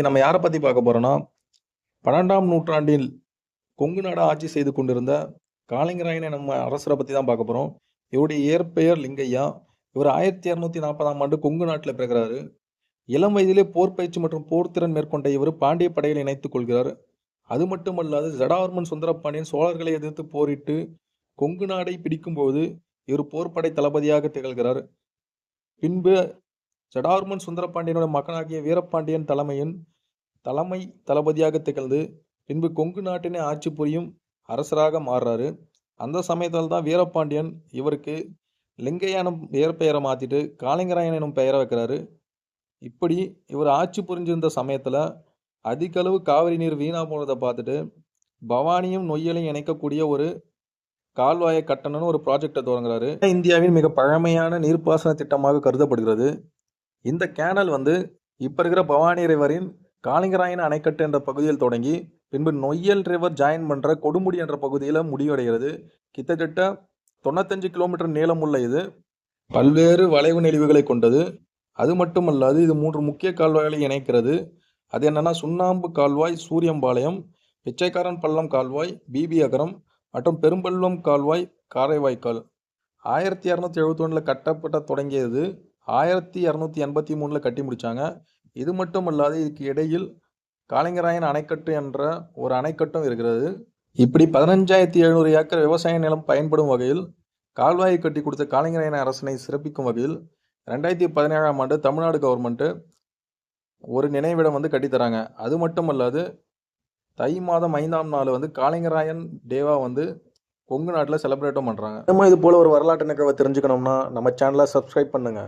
நம்ம யாரை பத்தி பார்க்க போறோம்னா, 12ஆம் நூற்றாண்டில் கொங்கு நாட ஆட்சி செய்து கொண்டிருந்த காளிங்கராயன் நம்ம அரசரை பத்தி தான் பார்க்க போறோம். இவருடைய இயற்பெயர் லிங்கையா. இவர் 1240ஆம் ஆண்டு கொங்கு நாட்டில பிறக்கிறாரு. இளம் வயதிலே போர் பயிற்சி மற்றும் போர் திறன் மேற்கொண்ட இவர் பாண்டிய படையில் இணைத்துக் கொள்கிறார். அது மட்டுமல்லாது ஜடாவர்மன் சுந்தரபாண்டியன் சோழர்களை எதிர்த்து போரிட்டு கொங்கு நாடை பிடிக்கும்போது இவர் போர்ப்படை தளபதியாக திகழ்கிறார். பின்பு ஜடாவர்மன் சுந்தரபாண்டியனுடைய மகனாகிய வீரபாண்டியன் தலைமை தளபதியாக திகழ்ந்து பின்பு கொங்கு நாட்டினை ஆட்சி புரியும் அரசராக மாறுறாரு. அந்த சமயத்தில் தான் வீரபாண்டியன் இவருக்கு லிங்கையான இயற்பெயரை மாற்றிட்டு காளிங்கராயன் எனும் பெயரை வைக்கிறாரு. இப்படி இவர் ஆட்சி புரிஞ்சிருந்த சமயத்தில் அதிக அளவு காவிரி நீர் வீணா போனதை பார்த்துட்டு பவானியும் நொய்யலையும் இணைக்கக்கூடிய ஒரு கால்வாயை கட்டணும்னு ஒரு ப்ராஜெக்டை தொடங்குறாரு. இந்தியாவின் மிக பழமையான நீர்ப்பாசன திட்டமாக கருதப்படுகிறது. இந்த கேனல் இப்போ இருக்கிற பவானி ரிவரின் காளிங்கராயன் அணைக்கட்டு என்ற பகுதியில் தொடங்கி பின்பு நொய்யல் ரிவர் ஜாயின் பண்ணுற கொடுமுடி என்ற பகுதியில் முடிவடைகிறது. கிட்டத்தட்ட 95 கிலோமீட்டர் நீளமுள்ள இது பல்வேறு வளைவு நெளிவுகளை கொண்டது. அது மட்டுமல்லாது இது 3 முக்கிய கால்வாய்களை இணைக்கிறது. அது என்னன்னா சுண்ணாம்பு கால்வாய் சூரியம்பாளையம், பிச்சைக்காரன் பள்ளம் கால்வாய் பிபி அகரம் மற்றும் பெரும்பள்ளம் கால்வாய் காரைவாய்க்கால். 1271 கட்டப்பட்ட தொடங்கியது 1283 கட்டி முடிச்சாங்க. இது மட்டும் அல்லாது இதுக்கு இடையில் காளிங்கராயன் அணைக்கட்டு என்ற ஒரு அணைக்கட்டும் இருக்கிறது. இப்படி 15,700 ஏக்கர் விவசாய நிலம் பயன்படும் வகையில் கால்வாயை கட்டி கொடுத்த காளிங்கராயன் அரசனை சிறப்பிக்கும் வகையில் 2017ஆம் ஆண்டு தமிழ்நாடு கவர்மெண்ட்டு ஒரு நினைவிடம் கட்டித்தராங்க. அது மட்டும் அல்லாது தை மாதம் 5ஆம் நாள் காளிங்கராயன் டேவா கொங்கு நாட்டில் செலிப்ரேட்டும் பண்ணுறாங்க. இது போல ஒரு வரலாற்று நிகழ்வை தெரிஞ்சுக்கணும்னா நம்ம சேனலை சப்ஸ்கிரைப் பண்ணுங்க.